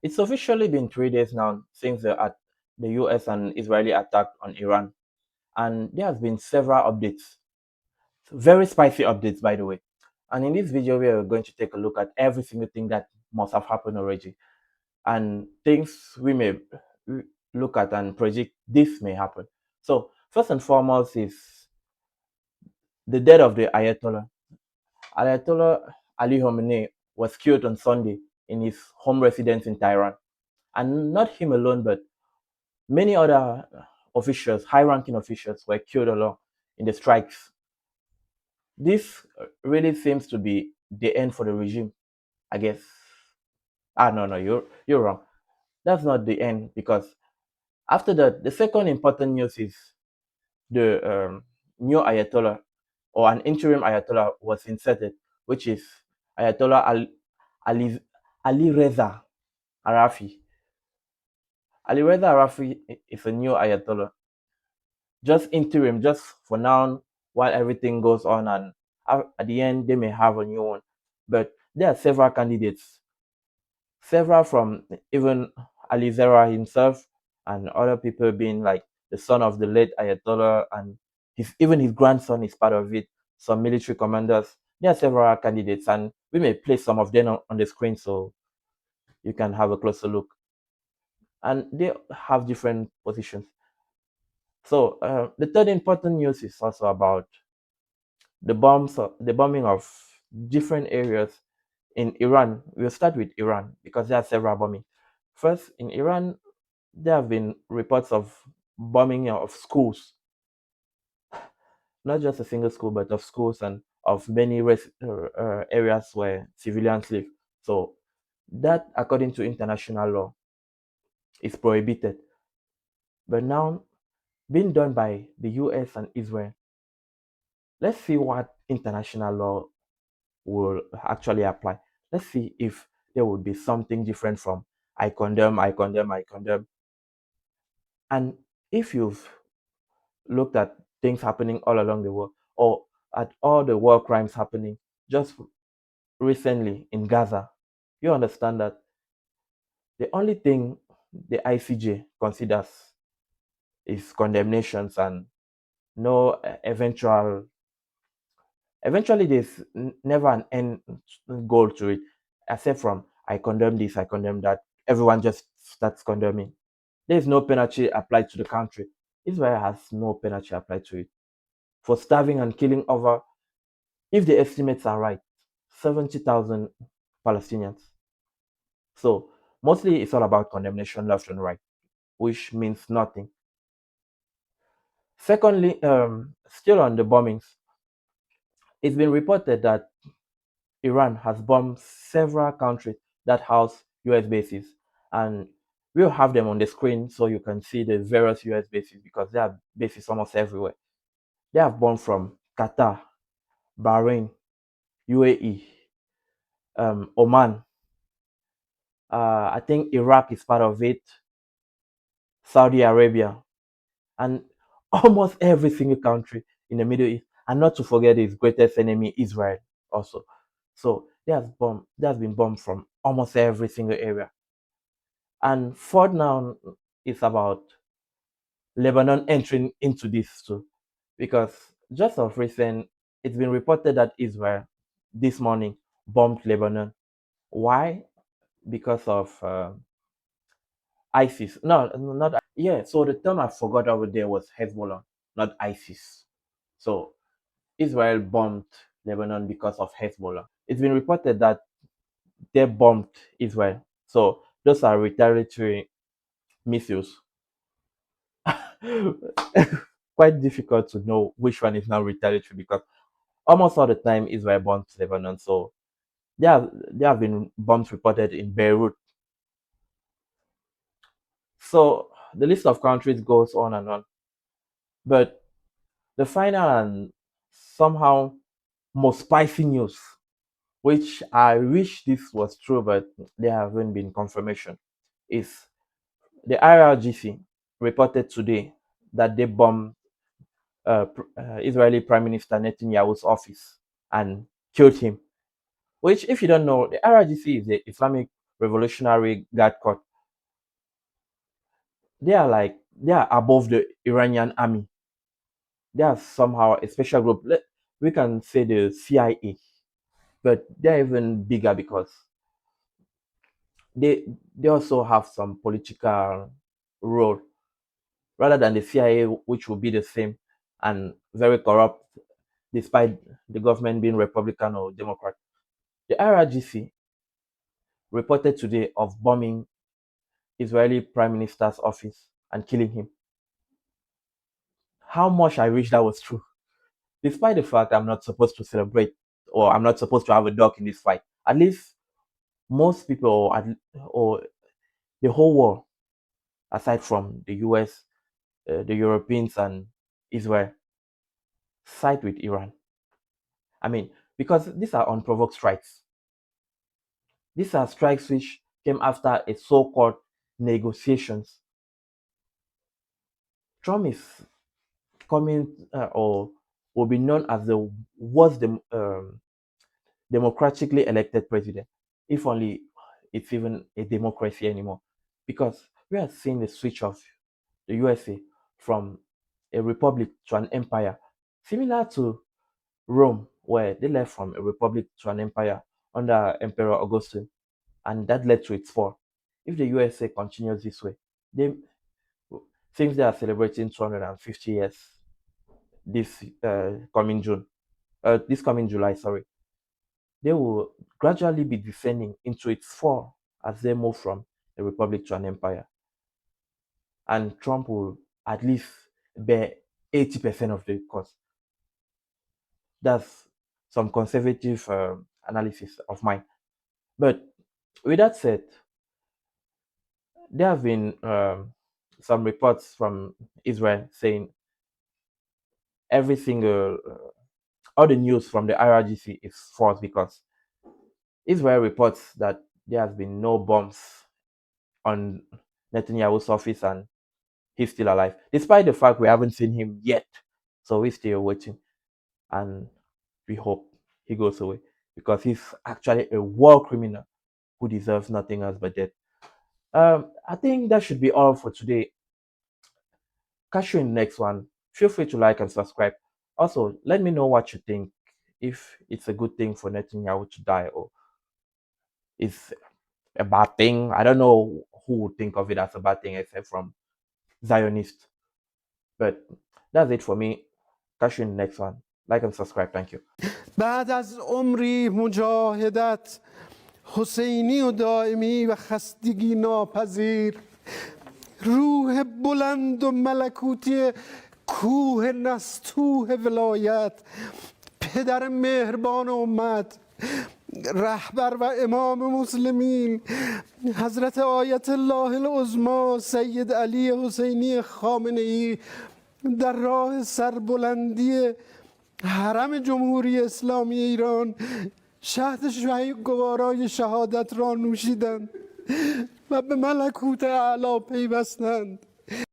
It's officially been 3 days now since the US and Israeli attack on Iran, and there has been several updates, very spicy updates, by the way. And in this video, we are going to take a look at every single thing that must have happened already, and things we may look at and predict this may happen. So, first and foremost is the death of the Ayatollah. Ayatollah Ali Khamenei was killed on Sunday in his home residence in Tehran. And not him alone, but many other officials, high ranking officials, were killed along in the strikes. This really seems to be the end for the regime, I guess. No, no, you're wrong. That's not the end, because after that, the second important news is the new Ayatollah, or an interim Ayatollah, was inserted, which is Ayatollah Ali, Ali Reza Arafi. Ali Reza Arafi is a new Ayatollah, just interim, just for now, while everything goes on, and at the end they may have a new one. But there are several candidates, several from even Ali Zera himself and other people, being like the son of the late Ayatollah, and even his grandson is part of it, some military commanders. There are several candidates, and we may place some of them on the screen so you can have a closer look. And they have different positions. So the third important news is also about the bombing of different areas in Iran. We'll start with Iran because there are several bombings. First, in Iran, there have been reports of bombing of schools, not just a single school, but of schools and of many areas where civilians live. So that, according to international law, is prohibited. But now, being done by the US and Israel, let's see what international law will actually apply. Let's see if there would be something different from I condemn, I condemn, I condemn. And if you've looked at things happening all along the world, or at all the war crimes happening just recently in Gaza, you understand that the only thing the ICJ considers is condemnations, and no eventually there's never an end goal to it, except from I condemn this, I condemn that. Everyone just starts condemning. There is no penalty applied to the country. Israel has no penalty applied to it for starving and killing over, if the estimates are right, 70,000 Palestinians. So mostly it's all about condemnation left and right, which means nothing. Secondly, still on the bombings, it's been reported that Iran has bombed several countries that house US bases, and we'll have them on the screen so you can see the various US bases, because there are bases almost everywhere. They have bombed from Qatar, Bahrain, UAE, Oman. I think Iraq is part of it, Saudi Arabia, and almost every single country in the Middle East, and not to forget his greatest enemy, Israel, also. So there's been bombed from almost every single area. And fourth now is about Lebanon entering into this too, because just of recent, it's been reported that Israel this morning bombed Lebanon. Why? Because of ISIS. No, not yeah. So the term I forgot over there was Hezbollah, not ISIS. So Israel bombed Lebanon because of Hezbollah. It's been reported that they bombed Israel. So those are retaliatory missiles. Quite difficult to know which one is now retaliatory, because almost all the time Israel bombs Lebanon. So there have been bombs reported in Beirut. So the list of countries goes on and on. But the final and somehow most spicy news, which I wish this was true, but there haven't been confirmation, is the IRGC reported today that they bombed Israeli Prime Minister Netanyahu's office and killed him. Which, if you don't know, the IRGC is the Islamic Revolutionary Guard Corps. They are above the Iranian army. They are somehow a special group. We can say the CIA, but they're even bigger because they they also have some political role rather than the CIA, which will be the same and very corrupt, despite the government being Republican or Democrat. The IRGC reported today of bombing Israeli Prime Minister's office and killing him. How much I wish that was true. Despite the fact I'm not supposed to celebrate or I'm not supposed to have a dog in this fight, at least most people or the whole world, aside from the US, the Europeans, and Israel, side with Iran. I mean, because these are unprovoked strikes. These are strikes which came after a so-called negotiations. Trump is coming or will be known as the worst democratically elected president, if only it's even a democracy anymore. Because we are seeing the switch of the USA from a republic to an empire, similar to Rome, where they left from a republic to an empire under Emperor Augustine, and that led to its fall. If the USA continues this way, they since they are celebrating 250 years this coming June, this coming July, sorry, they will gradually be descending into its fall as they move from a republic to an empire. And Trump will at least bear 80% of the cost. That's some conservative analysis of mine. But with that said, there have been some reports from Israel saying every single, all the news from the IRGC is false because Israel reports that there has been no bombs on Netanyahu's office and he's still alive, despite the fact we haven't seen him yet. So we're still waiting and we hope he goes away because he's actually a war criminal who deserves nothing else but death. I think that should be all for today. Catch you in the next one. Feel free to like and subscribe. Also, let me know what you think. If it's a good thing for Netanyahu to die or it's a bad thing. I don't know who would think of it as a bad thing except from Zionists. But that's it for me. Catch you in the next one. Like and subscribe. Thank you. بعد از عمری مجاهدت حسینی و دائمی و خستگی ناپذیر روح بلند و ملکوتی کوه نستوه ولایت پدر مهربان امت رهبر و امام مسلمین حضرت آیت الله العظما سید علی حسینی خامنه‌ای در راه سربلندی حرم جمهوری اسلامی ایران شهد گوارای شهادت را نوشیدند و به ملکوت اعلی پیوستند.